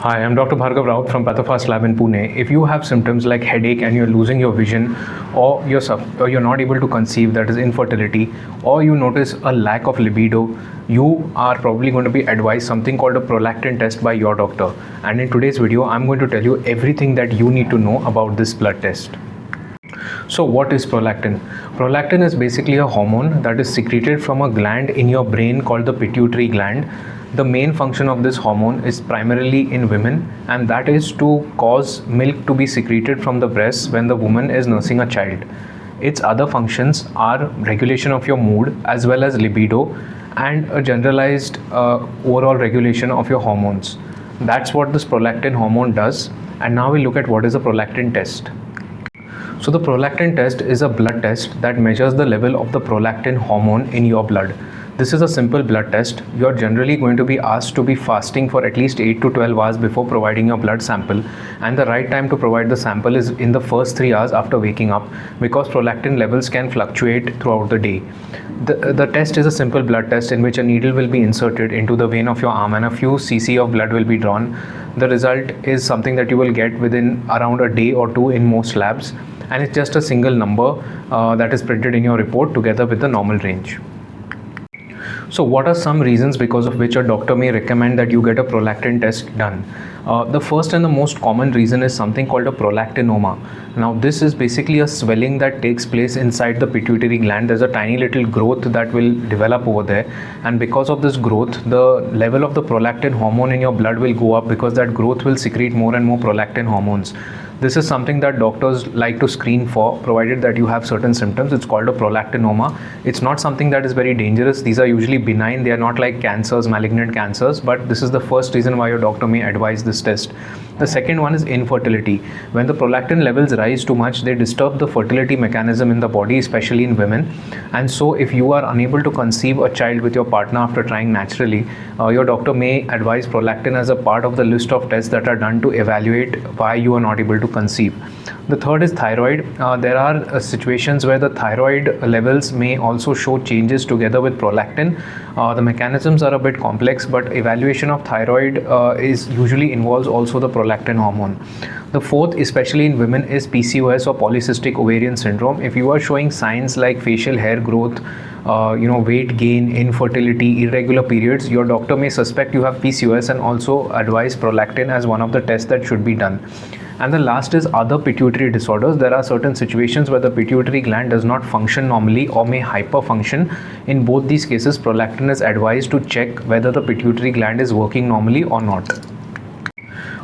Hi, I'm Dr. Bhargav Raut from Pathofast Lab in Pune. If you have symptoms like headache and you're losing your vision, or you're not able to conceive, that is infertility, or you notice a lack of libido, you are probably going to be advised something called a prolactin test by your doctor. And in today's video, I'm going to tell you everything that you need to know about this blood test. So what is prolactin? Prolactin is basically a hormone that is secreted from a gland in your brain called the pituitary gland. The main function of this hormone is primarily in women, and that is to cause milk to be secreted from the breasts when the woman is nursing a child. Its other functions are regulation of your mood as well as libido and a generalized overall regulation of your hormones. That's what this prolactin hormone does. And now we look at what is a prolactin test. So the prolactin test is a blood test that measures the level of the prolactin hormone in your blood. This is a simple blood test. You are generally going to be asked to be fasting for at least 8 to 12 hours before providing your blood sample, and the right time to provide the sample is in the first 3 hours after waking up, because prolactin levels can fluctuate throughout the day. The test is a simple blood test in which a needle will be inserted into the vein of your arm and a few cc of blood will be drawn. The result is something that you will get within around a day or two in most labs, and it's just a single number that is printed in your report together with the normal range. So what are some reasons because of which a doctor may recommend that you get a prolactin test done? The first and the most common reason is something called a prolactinoma. Now this is basically a swelling that takes place inside the pituitary gland. There's a tiny little growth that will develop over there, and because of this growth, the level of the prolactin hormone in your blood will go up, because that growth will secrete more and more prolactin hormones. This is something that doctors like to screen for, provided that you have certain symptoms. It's called a prolactinoma. It's not something that is very dangerous. These are usually benign. They are not like cancers, malignant cancers, but this is the first reason why your doctor may advise this test. The second one is infertility. When the prolactin levels rise too much, they disturb the fertility mechanism in the body, especially in women. And so if you are unable to conceive a child with your partner after trying naturally, your doctor may advise prolactin as a part of the list of tests that are done to evaluate why you are not able to conceive. The third is thyroid. There are situations where the thyroid levels may also show changes together with prolactin. The mechanisms are a bit complex, but evaluation of thyroid is usually involves also the prolactin hormone. The fourth, especially in women, is PCOS or polycystic ovarian syndrome. If you are showing signs like facial hair growth, weight gain, infertility, irregular periods, your doctor may suspect you have PCOS and also advise prolactin as one of the tests that should be done. And the last is other pituitary disorders. There are certain situations where the pituitary gland does not function normally or may hyperfunction. In both these cases, prolactin is advised to check whether the pituitary gland is working normally or not.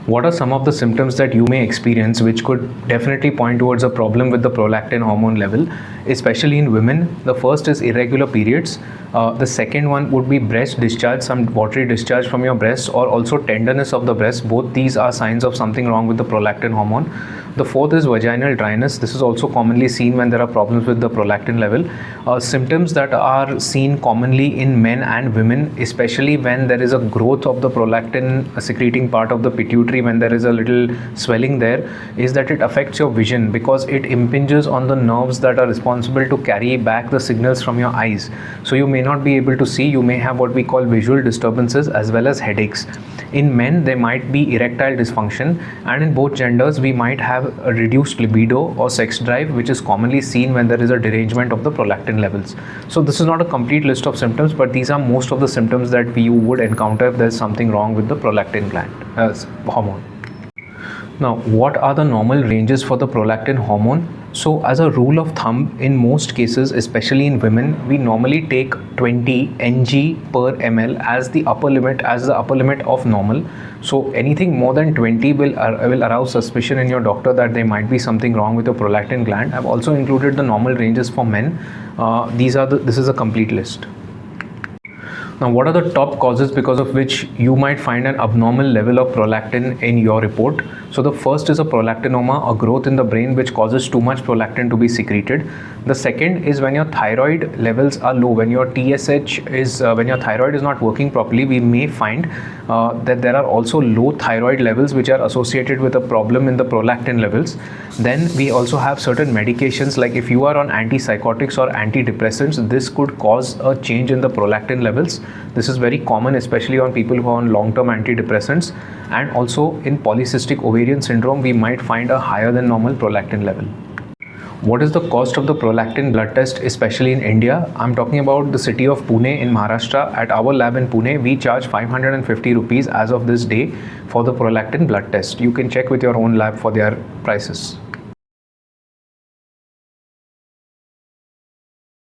What are some of the symptoms that you may experience which could definitely point towards a problem with the prolactin hormone level, especially in women? The first is irregular periods. The second one would be breast discharge, some watery discharge from your breast, or also tenderness of the breast. Both these are signs of something wrong with the prolactin hormone. The fourth is vaginal dryness. This is also commonly seen when there are problems with the prolactin level. Symptoms that are seen commonly in men and women, especially when there is a growth of the prolactin secreting part of the pituitary, when there is a little swelling there, is that it affects your vision, because it impinges on the nerves that are responsible to carry back the signals from your eyes. So you may not be able to see. You may have what we call visual disturbances as well as headaches. In men, there might be erectile dysfunction, and in both genders, we might have a reduced libido or sex drive, which is commonly seen when there is a derangement of the prolactin levels. So this is not a complete list of symptoms, but these are most of the symptoms that you would encounter if there is something wrong with the prolactin gland hormone. Now, what are the normal ranges for the prolactin hormone? So as a rule of thumb, in most cases, especially in women, we normally take 20 ng per ml as the upper limit of normal. So anything more than 20 will arouse suspicion in your doctor that there might be something wrong with the prolactin gland. I've also included the normal ranges for men. This is a complete list. Now, what are the top causes because of which you might find an abnormal level of prolactin in your report? So the first is a prolactinoma, a growth in the brain which causes too much prolactin to be secreted. The second is when your thyroid levels are low, when your when your thyroid is not working properly, we may find that there are also low thyroid levels which are associated with a problem in the prolactin levels. Then we also have certain medications, like if you are on antipsychotics or antidepressants, this could cause a change in the prolactin levels. This is very common, especially on people who are on long-term antidepressants, and also in polycystic ovarian syndrome, we might find a higher than normal prolactin level. What is the cost of the prolactin blood test, especially in India? I'm talking about the city of Pune in Maharashtra. At our lab in Pune, we charge 550 rupees as of this day for the prolactin blood test. You can check with your own lab for their prices.